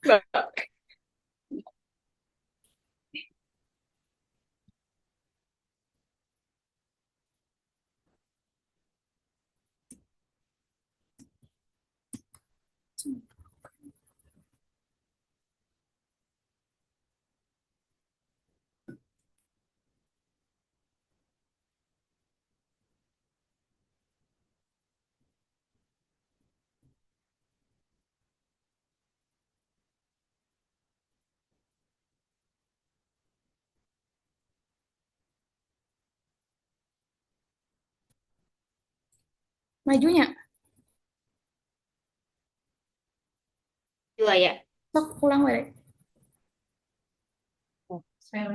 Mbak. Majunya, Dua ya. sok pulang balik. Oh, saya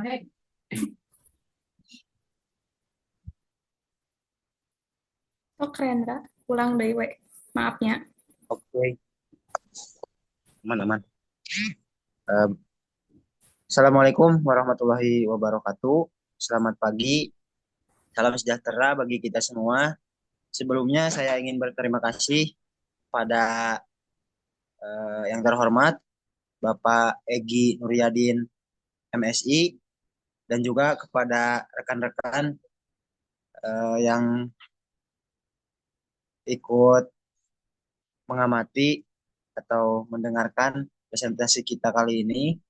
Sok Rendra, pulang dari we. Maafnya. Oke, aman-aman. Assalamualaikum warahmatullahi wabarakatuh. Selamat pagi, salam sejahtera bagi kita semua. Sebelumnya saya ingin berterima kasih pada yang terhormat Bapak Egi Nuryadin MSI dan juga kepada rekan-rekan yang ikut mengamati atau mendengarkan presentasi kita kali ini.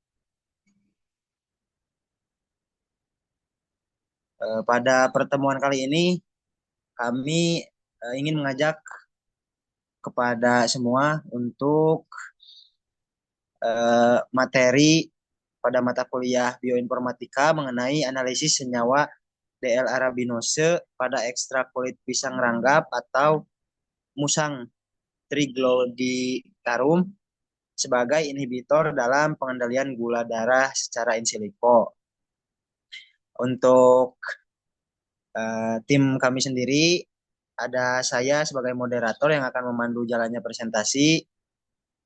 Pada pertemuan kali ini kami ingin mengajak kepada semua untuk materi pada mata kuliah bioinformatika mengenai analisis senyawa DL arabinose pada ekstrak kulit pisang ranggap atau musang triglycerium sebagai inhibitor dalam pengendalian gula darah secara in silico. Untuk tim kami sendiri, ada saya sebagai moderator yang akan memandu jalannya presentasi.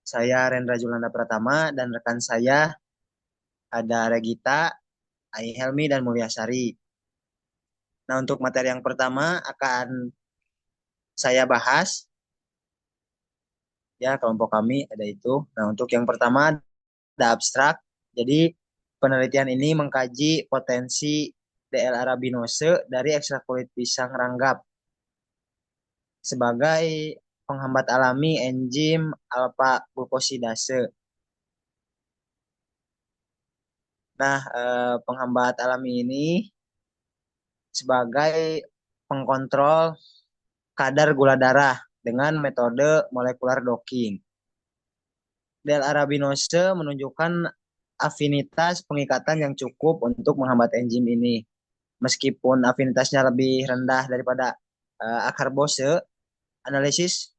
Saya Rendra Julanda Pratama dan rekan saya ada Regita, Ai Helmi, dan Mulyasari. Nah, untuk materi yang pertama akan saya bahas, ya kelompok kami ada itu. Nah, untuk yang pertama ada abstrak. Jadi, penelitian ini mengkaji potensi DL arabinose dari ekstrak kulit pisang ranggap sebagai penghambat alami enzim alfa glukosidase. Nah, penghambat alami ini sebagai pengkontrol kadar gula darah dengan metode molekular docking. Del arabinose menunjukkan afinitas pengikatan yang cukup untuk menghambat enzim ini. Meskipun afinitasnya lebih rendah daripada akarbose, analisis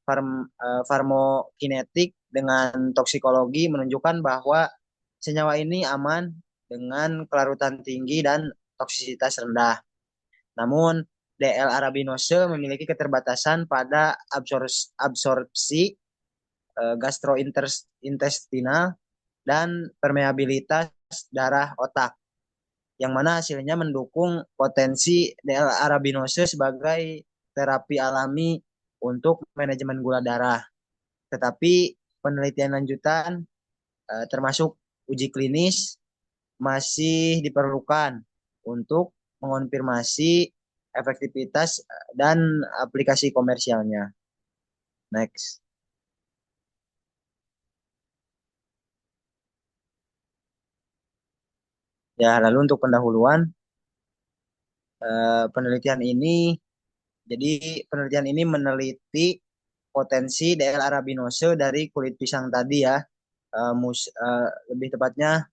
farmakokinetik dengan toksikologi menunjukkan bahwa senyawa ini aman dengan kelarutan tinggi dan toksisitas rendah. Namun, DL arabinose memiliki keterbatasan pada absorpsi gastrointestinal dan permeabilitas darah otak, yang mana hasilnya mendukung potensi DL arabinose sebagai terapi alami untuk manajemen gula darah. Tetapi penelitian lanjutan termasuk uji klinis masih diperlukan untuk mengonfirmasi efektivitas dan aplikasi komersialnya. Next. Ya, lalu untuk pendahuluan, penelitian ini, jadi penelitian ini meneliti potensi DL arabinose dari kulit pisang tadi ya, lebih tepatnya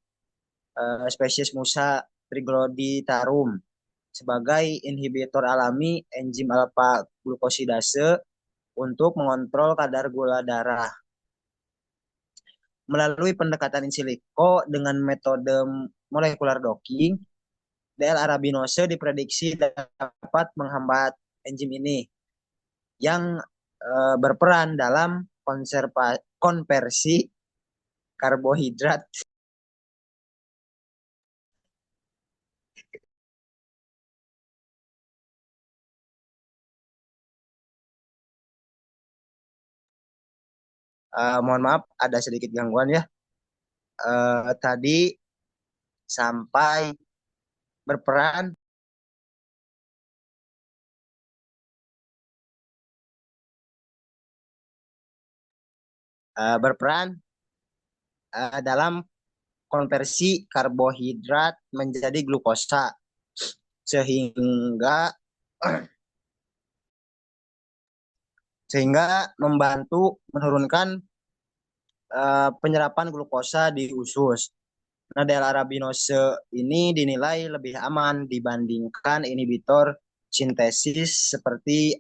spesies Musa triglodytarum sebagai inhibitor alami enzim alfa glukosidase untuk mengontrol kadar gula darah. Melalui pendekatan in silico dengan metode molekular docking, DL arabinose diprediksi dapat menghambat enzim ini yang berperan dalam konversi karbohidrat mohon maaf ada sedikit gangguan ya. tadi sampai berperan berperan dalam konversi karbohidrat menjadi glukosa sehingga sehingga membantu menurunkan penyerapan glukosa di usus. Nah, L-arabinose ini dinilai lebih aman dibandingkan inhibitor sintesis seperti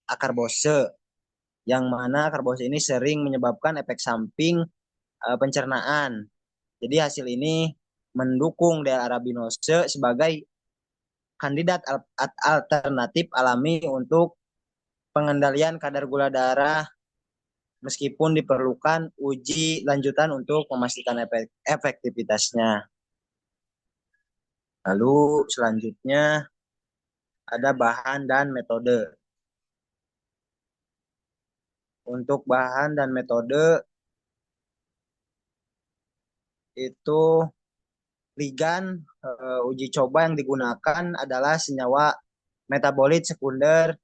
akarbose, yang mana akarbose ini sering menyebabkan efek samping pencernaan. Jadi hasil ini mendukung L-arabinose sebagai kandidat alternatif alami untuk pengendalian kadar gula darah meskipun diperlukan uji lanjutan untuk memastikan efektivitasnya. Lalu selanjutnya ada bahan dan metode. Untuk bahan dan metode itu ligan uji coba yang digunakan adalah senyawa metabolit sekunder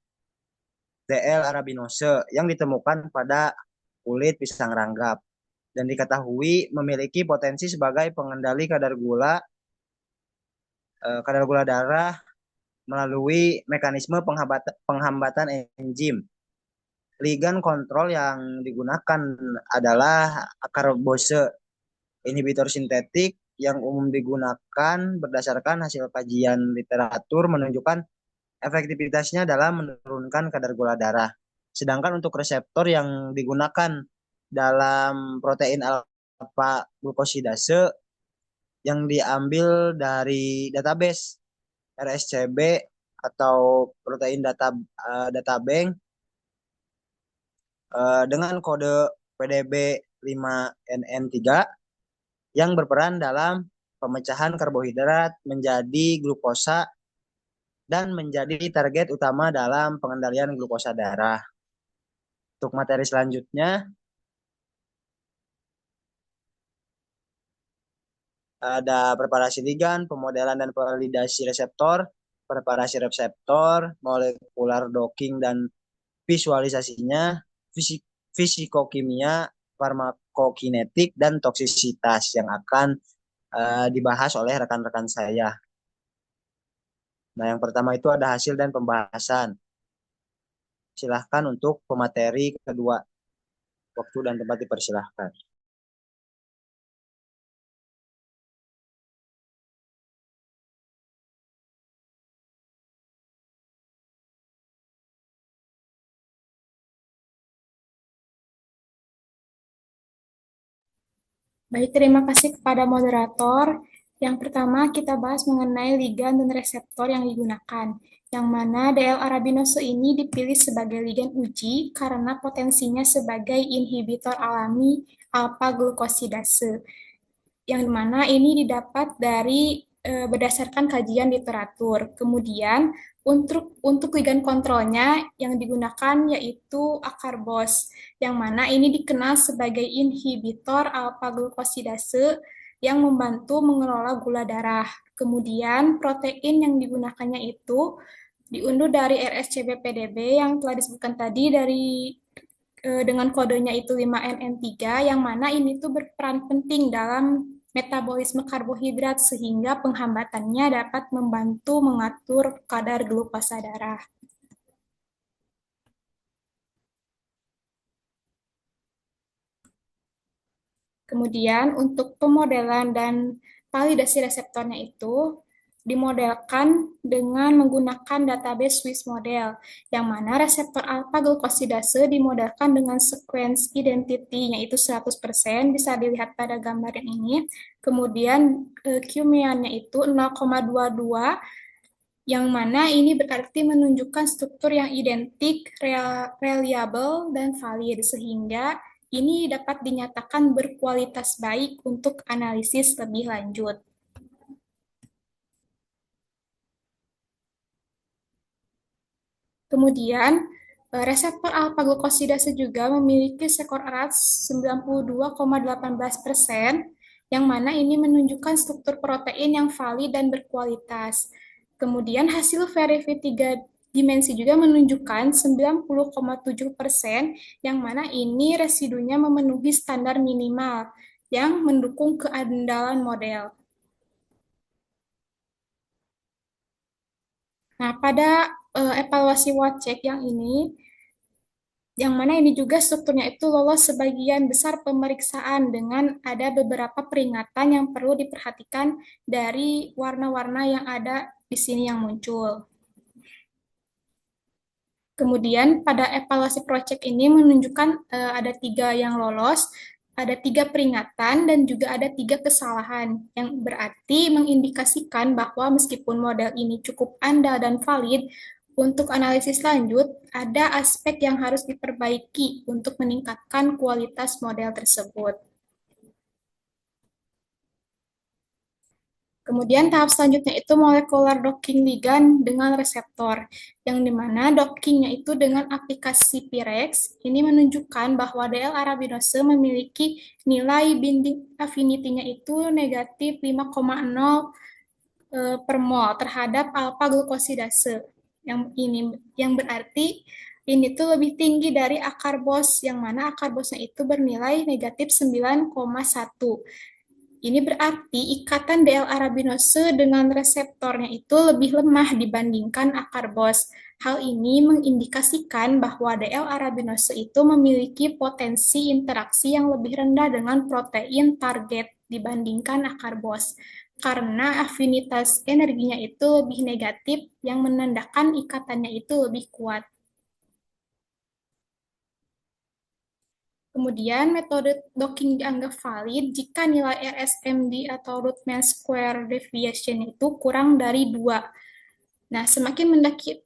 DL-arabinose yang ditemukan pada kulit pisang ranggap dan diketahui memiliki potensi sebagai pengendali kadar gula darah melalui mekanisme penghambatan enzim. Ligan kontrol yang digunakan adalah akarbose inhibitor sintetik yang umum digunakan berdasarkan hasil kajian literatur menunjukkan efektivitasnya dalam menurunkan kadar gula darah. Sedangkan untuk reseptor yang digunakan dalam protein alfa glukosidase yang diambil dari database RSCB atau protein databank dengan kode PDB 5NN3 yang berperan dalam pemecahan karbohidrat menjadi glukosa dan menjadi target utama dalam pengendalian glukosa darah. Untuk materi selanjutnya ada preparasi ligan, pemodelan dan validasi reseptor, preparasi reseptor, molekular docking dan visualisasinya, fisikokimia, farmakokinetik, dan toksisitas yang akan dibahas oleh rekan-rekan saya. Nah, yang pertama itu ada hasil dan pembahasan. Silahkan untuk pemateri kedua. Waktu dan tempat dipersilahkan. Baik, terima kasih kepada moderator. Yang pertama, kita bahas mengenai ligan dan reseptor yang digunakan, yang mana DL-arabinose ini dipilih sebagai ligan uji karena potensinya sebagai inhibitor alami alpha-glukosidase, yang mana ini didapat dari berdasarkan kajian literatur. Kemudian, untuk ligan kontrolnya yang digunakan yaitu akarbos, yang mana ini dikenal sebagai inhibitor alpha-glukosidase yang membantu mengelola gula darah. Kemudian, protein yang digunakannya itu diunduh dari RSCB-PDB yang telah disebutkan tadi dengan kodenya itu 5NN3, yang mana ini tuh berperan penting dalam metabolisme karbohidrat sehingga penghambatannya dapat membantu mengatur kadar glukosa darah. Kemudian untuk pemodelan dan validasi reseptornya itu dimodelkan dengan menggunakan database Swiss model, yang mana reseptor alpha-glukosidase dimodelkan dengan sequence identity, yaitu 100%, bisa dilihat pada gambar yang ini. Kemudian Q-meannya itu 0,22, yang mana ini berarti menunjukkan struktur yang identik, reliable, dan valid, sehingga ini dapat dinyatakan berkualitas baik untuk analisis lebih lanjut. Kemudian, reseptor alpha-glukosidase juga memiliki skor erat 92,18%, yang mana ini menunjukkan struktur protein yang valid dan berkualitas. Kemudian hasil verify 3 dimensi juga menunjukkan 90,7%, yang mana ini residunya memenuhi standar minimal yang mendukung keandalan model. Nah, pada evaluasi WACC yang mana ini juga strukturnya itu lolos sebagian besar pemeriksaan dengan ada beberapa peringatan yang perlu diperhatikan dari warna-warna yang ada di sini yang muncul. Kemudian pada evaluasi project ini menunjukkan ada 3 yang lolos, ada 3 peringatan, dan juga ada 3 kesalahan, yang berarti mengindikasikan bahwa meskipun model ini cukup andal dan valid, untuk analisis lanjut, ada aspek yang harus diperbaiki untuk meningkatkan kualitas model tersebut. Kemudian tahap selanjutnya itu molecular docking ligand dengan reseptor, yang dimana dockingnya itu dengan aplikasi Pirex, ini menunjukkan bahwa DL arabinose memiliki nilai binding affinity-nya itu negatif 5,0 per mol terhadap alpha glukosidase. Yang berarti ini tuh lebih tinggi dari akarbos, yang mana akarbosnya itu bernilai negatif 9,1. Ini berarti ikatan DL arabinose dengan reseptornya itu lebih lemah dibandingkan akarbos. Hal ini mengindikasikan bahwa DL arabinose itu memiliki potensi interaksi yang lebih rendah dengan protein target dibandingkan akarbos, karena afinitas energinya itu lebih negatif yang menandakan ikatannya itu lebih kuat. Kemudian, metode docking dianggap valid jika nilai RSMD atau root mean square deviation itu kurang dari 2. Nah, semakin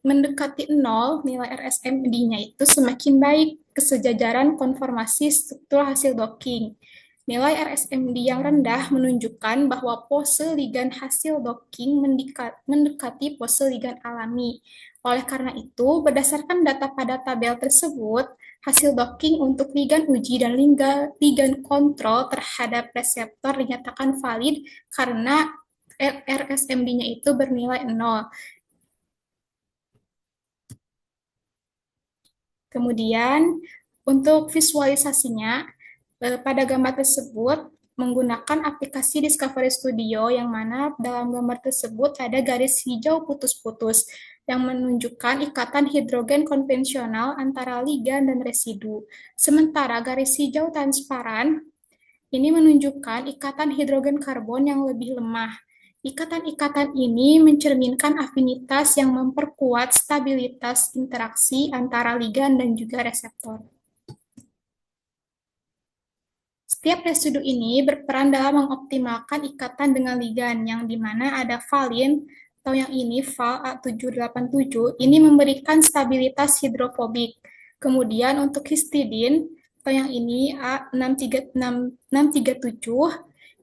mendekati 0, nilai RSMD-nya itu semakin baik kesejajaran konformasi struktur hasil docking. Nilai RSMD yang rendah menunjukkan bahwa pose ligan hasil docking mendekati pose ligan alami. Oleh karena itu, berdasarkan data pada tabel tersebut, hasil docking untuk ligan uji dan ligan kontrol terhadap reseptor dinyatakan valid karena RSMD-nya itu bernilai 0. Kemudian, untuk visualisasinya, pada gambar tersebut menggunakan aplikasi Discovery Studio, yang mana dalam gambar tersebut ada garis hijau putus-putus yang menunjukkan ikatan hidrogen konvensional antara ligan dan residu. Sementara garis hijau transparan ini menunjukkan ikatan hidrogen karbon yang lebih lemah. Ikatan-ikatan ini mencerminkan afinitas yang memperkuat stabilitas interaksi antara ligan dan juga reseptor. Setiap residu ini berperan dalam mengoptimalkan ikatan dengan ligan, yang dimana ada valin atau yang ini val A787, ini memberikan stabilitas hidrofobik. Kemudian untuk histidin atau yang ini A637,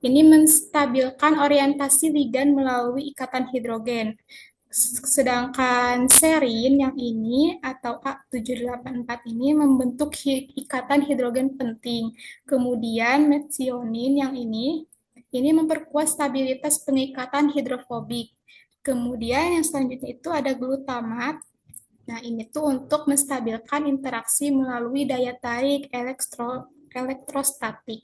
ini menstabilkan orientasi ligan melalui ikatan hidrogen. Sedangkan serin yang ini atau A784 ini membentuk ikatan hidrogen penting. Kemudian metionin yang ini memperkuat stabilitas pengikatan hidrofobik. Kemudian yang selanjutnya itu ada glutamat. Nah, ini tuh untuk menstabilkan interaksi melalui daya tarik elektrostatik.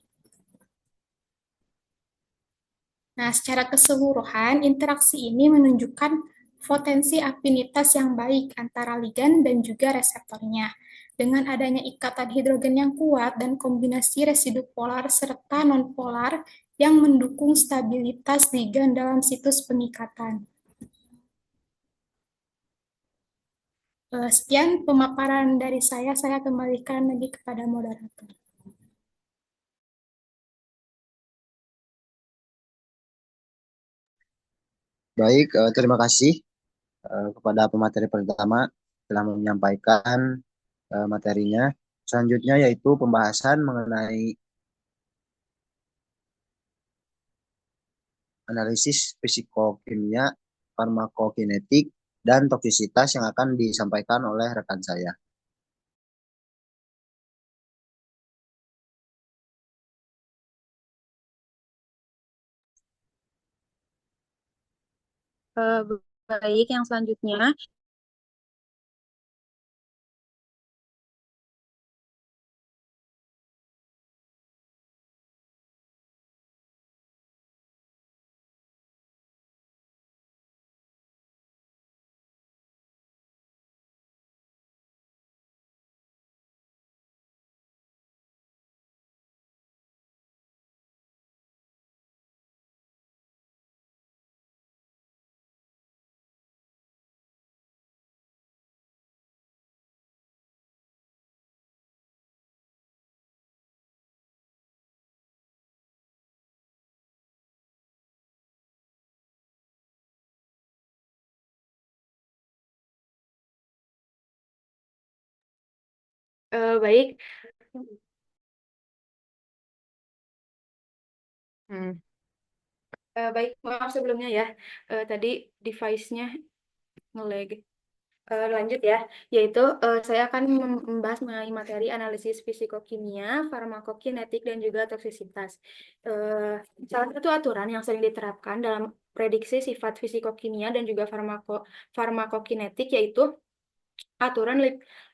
Nah, secara keseluruhan, interaksi ini menunjukkan potensi afinitas yang baik antara ligan dan juga reseptornya. Dengan adanya ikatan hidrogen yang kuat dan kombinasi residu polar serta nonpolar yang mendukung stabilitas ligan dalam situs pengikatan. Sekian pemaparan dari saya kembalikan lagi kepada moderator. Baik, terima kasih kepada pemateri pertama telah menyampaikan materinya. Selanjutnya yaitu pembahasan mengenai analisis fisikokimia, farmakokinetik, dan toksisitas yang akan disampaikan oleh rekan saya. Eh, Baik, yang selanjutnya, baik. Hmm. Baik, maaf sebelumnya ya. Tadi device-nya nge-lag. Lanjut ya, yaitu saya akan membahas mengenai materi analisis fisikokimia, farmakokinetik, dan juga toksisitas. Eh, Salah satu aturan yang sering diterapkan dalam prediksi sifat fisikokimia dan juga farmakokinetik yaitu aturan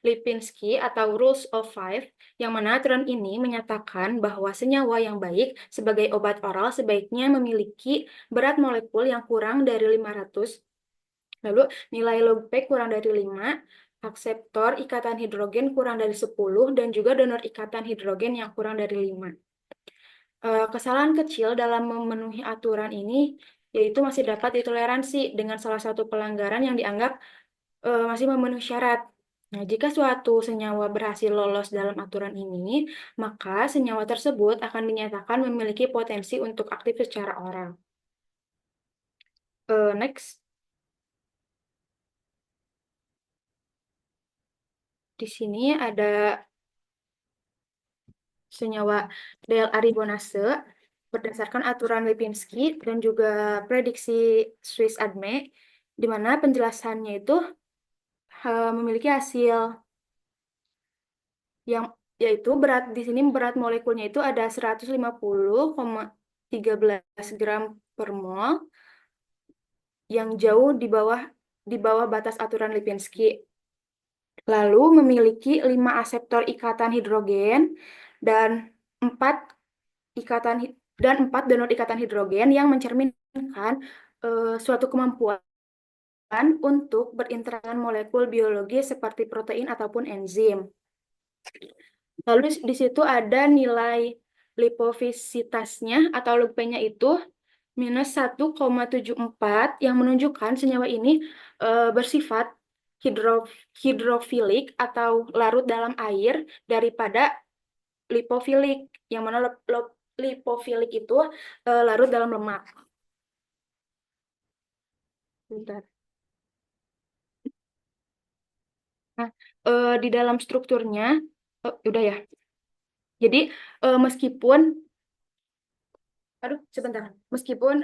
Lipinski atau Rules of Five, yang mana aturan ini menyatakan bahwa senyawa yang baik sebagai obat oral sebaiknya memiliki berat molekul yang kurang dari 500. Lalu nilai log P kurang dari 5, akseptor ikatan hidrogen kurang dari 10, dan juga donor ikatan hidrogen yang kurang dari 5. Kesalahan kecil dalam memenuhi aturan ini yaitu masih dapat ditoleransi dengan salah satu pelanggaran yang dianggap masih memenuhi syarat. Nah, jika suatu senyawa berhasil lolos dalam aturan ini, maka senyawa tersebut akan dinyatakan memiliki potensi untuk aktif secara oral. Next. Di sini ada senyawa del-aribonase berdasarkan aturan Lipinski dan juga prediksi Swiss ADME, di mana penjelasannya itu memiliki hasil yang yaitu berat di sini berat molekulnya itu ada 150,13 gram per mol yang jauh di bawah batas aturan Lipinski. Lalu memiliki 5 aseptor ikatan hidrogen dan 4 ikatan dan 4 donor ikatan hidrogen yang mencerminkan suatu kemampuan untuk berinteraksi dengan molekul biologis seperti protein ataupun enzim. Lalu di situ ada nilai lipofisitasnya atau log-P-nya itu minus 1,74 yang menunjukkan senyawa ini bersifat hidrofilik atau larut dalam air daripada lipofilik, yang mana lipofilik itu larut dalam lemak. Bentar. Nah, di dalam strukturnya, udah ya. Jadi meskipun sebentar. Meskipun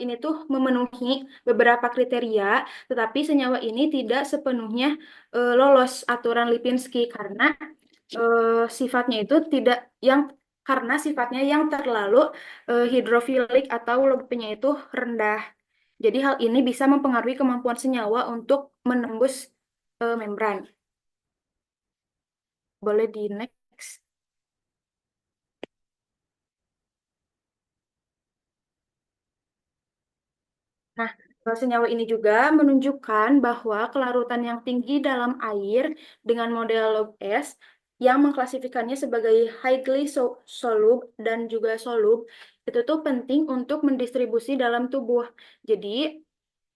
ini tuh memenuhi beberapa kriteria, tetapi senyawa ini tidak sepenuhnya lolos aturan Lipinski karena sifatnya itu tidak yang karena sifatnya yang terlalu hidrofilik atau log-P-nya itu rendah. Jadi hal ini bisa mempengaruhi kemampuan senyawa untuk menembus membran. Boleh di next. Nah, senyawa ini juga menunjukkan bahwa kelarutan yang tinggi dalam air dengan model log S yang mengklasifikasinya sebagai highly soluble dan juga soluble itu tuh penting untuk mendistribusi dalam tubuh. Jadi,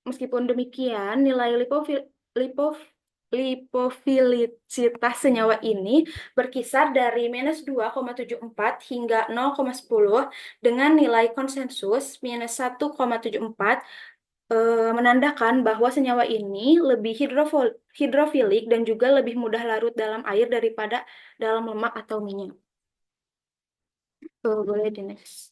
meskipun demikian, nilai lipofilisitas senyawa ini berkisar dari -2,74 hingga 0,10 dengan nilai konsensus -1,74, menandakan bahwa senyawa ini lebih hidrofilik dan juga lebih mudah larut dalam air daripada dalam lemak atau minyak. Boleh di next.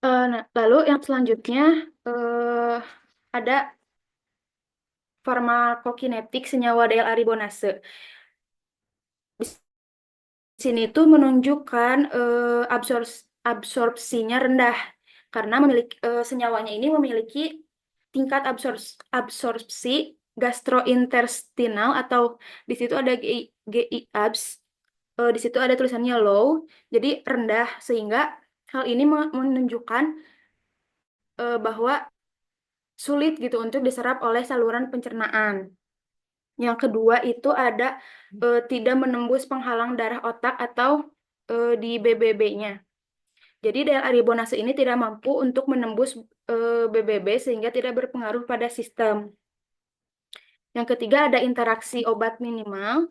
Nah, lalu yang selanjutnya ada farmakokinetik senyawa DL-aribonase. Di sini tuh menunjukkan absorpsinya rendah karena senyawanya ini memiliki tingkat absorpsi gastrointestinal atau di situ ada GI-ABS, di situ ada tulisannya low, jadi rendah, sehingga hal ini menunjukkan bahwa sulit gitu untuk diserap oleh saluran pencernaan. Yang kedua itu ada tidak menembus penghalang darah otak atau di BBB-nya. Jadi DL-aribonase ini tidak mampu untuk menembus BBB sehingga tidak berpengaruh pada sistem. Yang ketiga ada interaksi obat minimal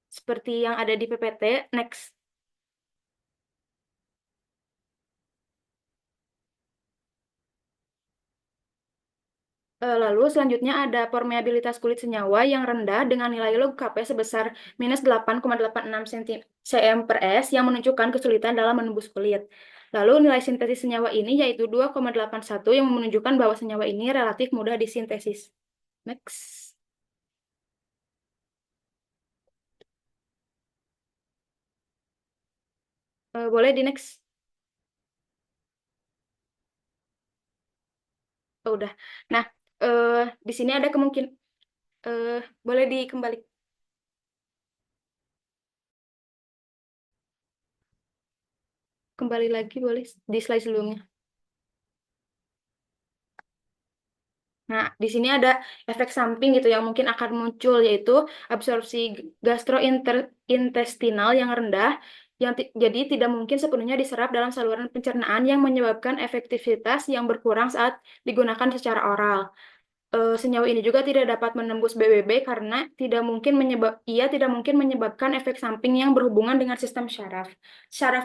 seperti yang ada di PPT. Next. Lalu selanjutnya ada permeabilitas kulit senyawa yang rendah dengan nilai log Kp sebesar minus 8,86 cm per S yang menunjukkan kesulitan dalam menembus kulit. Lalu nilai sintesis senyawa ini yaitu 2,81 yang menunjukkan bahwa senyawa ini relatif mudah disintesis. Next. Boleh di next. Oh, udah. Nah, di sini ada kemungkinan boleh dikembali. Kembali lagi boleh di slide sebelumnya. Nah, di sini ada efek samping gitu yang mungkin akan muncul, yaitu absorpsi gastrointestinal yang rendah, yang jadi tidak mungkin sepenuhnya diserap dalam saluran pencernaan yang menyebabkan efektivitas yang berkurang saat digunakan secara oral. Senyawa ini juga tidak dapat menembus BBB karena ia tidak mungkin menyebabkan efek samping yang berhubungan dengan sistem syaraf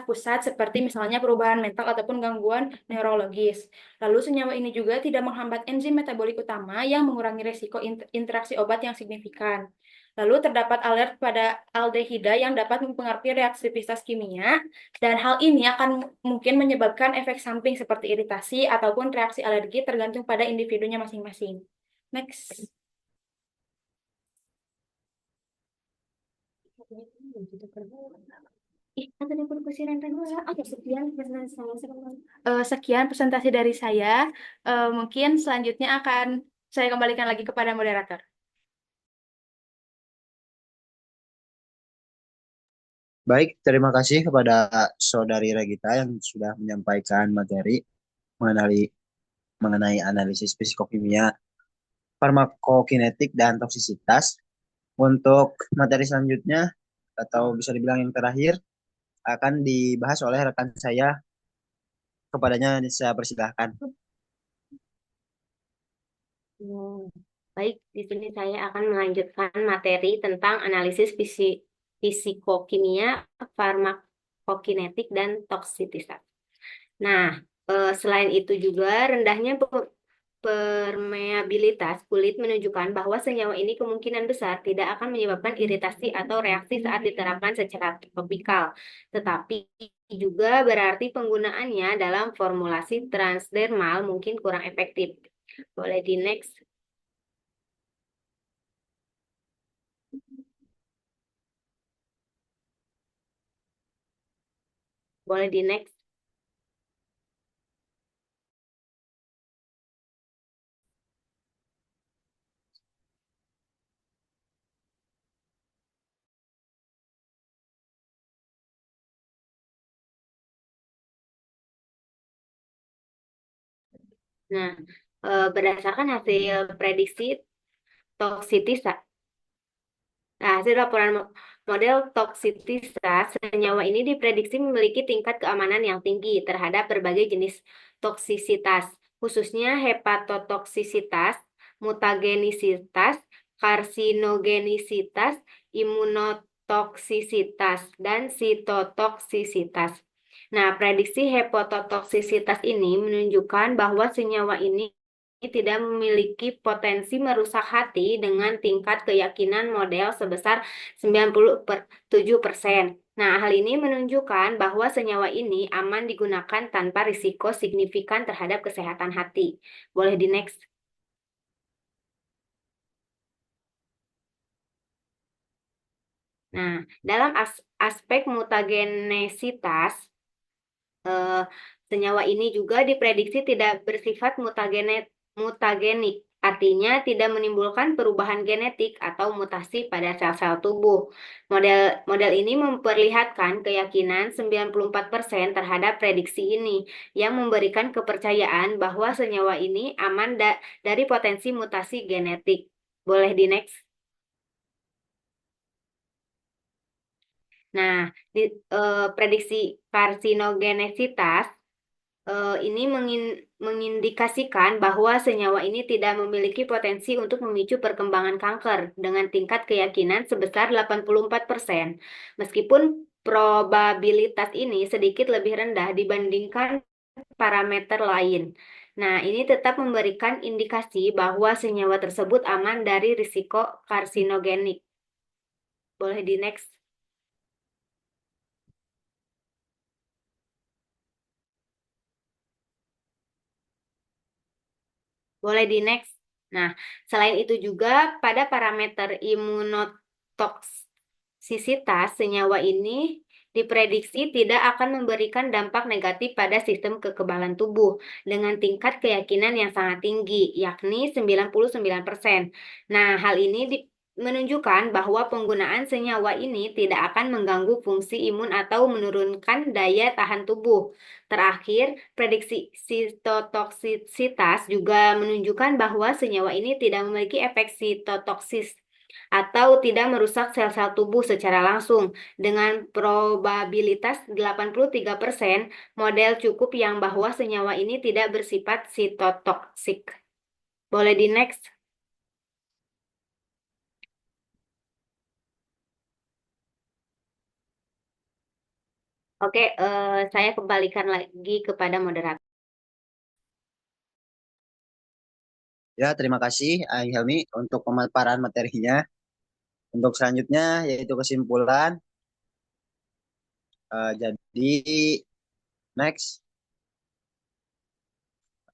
pusat seperti misalnya perubahan mental ataupun gangguan neurologis. Lalu senyawa ini juga tidak menghambat enzim metabolik utama yang mengurangi resiko interaksi obat yang signifikan. Lalu terdapat alert pada aldehida yang dapat mempengaruhi reaktivitas kimia, dan hal ini akan mungkin menyebabkan efek samping seperti iritasi ataupun reaksi alergi tergantung pada individunya masing-masing. Next. Oke, sekian presentasi dari saya. Mungkin selanjutnya akan saya kembalikan lagi kepada moderator. Baik, terima kasih kepada Saudari Regita yang sudah menyampaikan materi mengenai analisis fisikokimia, farmakokinetik, dan toksisitas. Untuk materi selanjutnya, atau bisa dibilang yang terakhir, akan dibahas oleh rekan saya. Kepadanya saya persilahkan. Baik, di sini saya akan melanjutkan materi tentang analisis fisikokimia, farmakokinetik, dan toksisitas. Nah, selain itu juga rendahnya permeabilitas kulit menunjukkan bahwa senyawa ini kemungkinan besar tidak akan menyebabkan iritasi atau reaksi saat diterapkan secara topikal, tetapi juga berarti penggunaannya dalam formulasi transdermal mungkin kurang efektif. Boleh di next. Boleh di next. Nah, berdasarkan hasil prediksi toksisitas, hasil laporan model toksisitas, senyawa ini diprediksi memiliki tingkat keamanan yang tinggi terhadap berbagai jenis toksisitas, khususnya hepatotoksisitas, mutagenisitas, karsinogenisitas, imunotoksisitas, dan sitotoksisitas. Nah, prediksi hepatotoksisitas ini menunjukkan bahwa senyawa ini tidak memiliki potensi merusak hati dengan tingkat keyakinan model sebesar 97%. Nah, hal ini menunjukkan bahwa senyawa ini aman digunakan tanpa risiko signifikan terhadap kesehatan hati. Boleh di next. Nah, dalam aspek mutagenesitas, eh, senyawa ini juga diprediksi tidak bersifat mutagenik, artinya tidak menimbulkan perubahan genetik atau mutasi pada sel-sel tubuh. Model model ini memperlihatkan keyakinan 94% terhadap prediksi ini, yang memberikan kepercayaan bahwa senyawa ini aman dari potensi mutasi genetik. Boleh di next. Nah, prediksi karsinogenesitas ini mengindikasikan bahwa senyawa ini tidak memiliki potensi untuk memicu perkembangan kanker dengan tingkat keyakinan sebesar 84%. Meskipun probabilitas ini sedikit lebih rendah dibandingkan parameter lain. Nah, ini tetap memberikan indikasi bahwa senyawa tersebut aman dari risiko karsinogenik. Boleh di next. Boleh di next. Nah, selain itu juga pada parameter imunotoksisitas, senyawa ini diprediksi tidak akan memberikan dampak negatif pada sistem kekebalan tubuh dengan tingkat keyakinan yang sangat tinggi, yakni 99%. Nah, hal ini menunjukkan bahwa penggunaan senyawa ini tidak akan mengganggu fungsi imun atau menurunkan daya tahan tubuh. Terakhir, prediksi sitotoksisitas juga menunjukkan bahwa senyawa ini tidak memiliki efek sitotoksis atau tidak merusak sel-sel tubuh secara langsung. Dengan probabilitas 83%, model cukup yang bahwa senyawa ini tidak bersifat sitotoksik. Boleh di next. Oke, saya kembalikan lagi kepada moderator. Ya, terima kasih Helmi untuk pemaparan materinya. Untuk selanjutnya yaitu kesimpulan. Jadi next,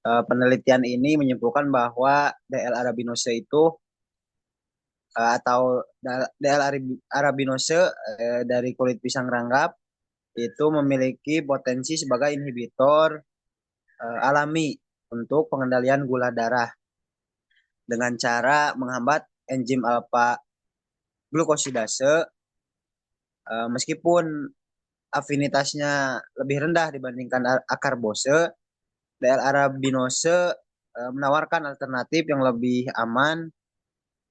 penelitian ini menyimpulkan bahwa DL arabinose itu atau DL arabinose dari kulit pisang ranggap itu memiliki potensi sebagai inhibitor alami untuk pengendalian gula darah dengan cara menghambat enzim alfa glukosidase, meskipun afinitasnya lebih rendah dibandingkan akarbose. DL arabinose menawarkan alternatif yang lebih aman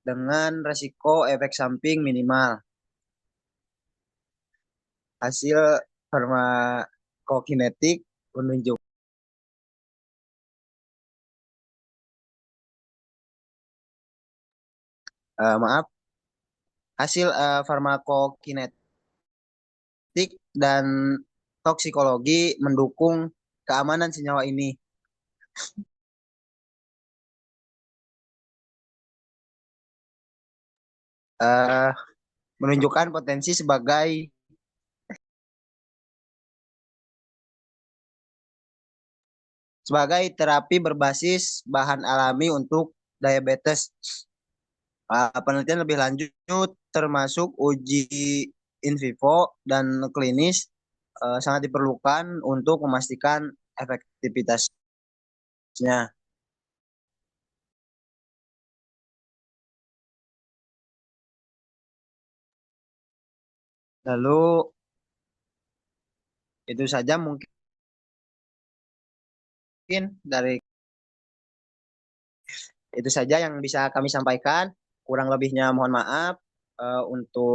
dengan resiko efek samping minimal. Hasil farmakokinetik menunjukkan maaf, hasil farmakokinetik dan toksikologi mendukung keamanan senyawa ini. Menunjukkan potensi sebagai terapi berbasis bahan alami untuk diabetes. Penelitian lebih lanjut termasuk uji in vivo dan klinis sangat diperlukan untuk memastikan efektivitasnya. Lalu itu saja mungkin dari itu saja yang bisa kami sampaikan. Kurang lebihnya mohon maaf. Untuk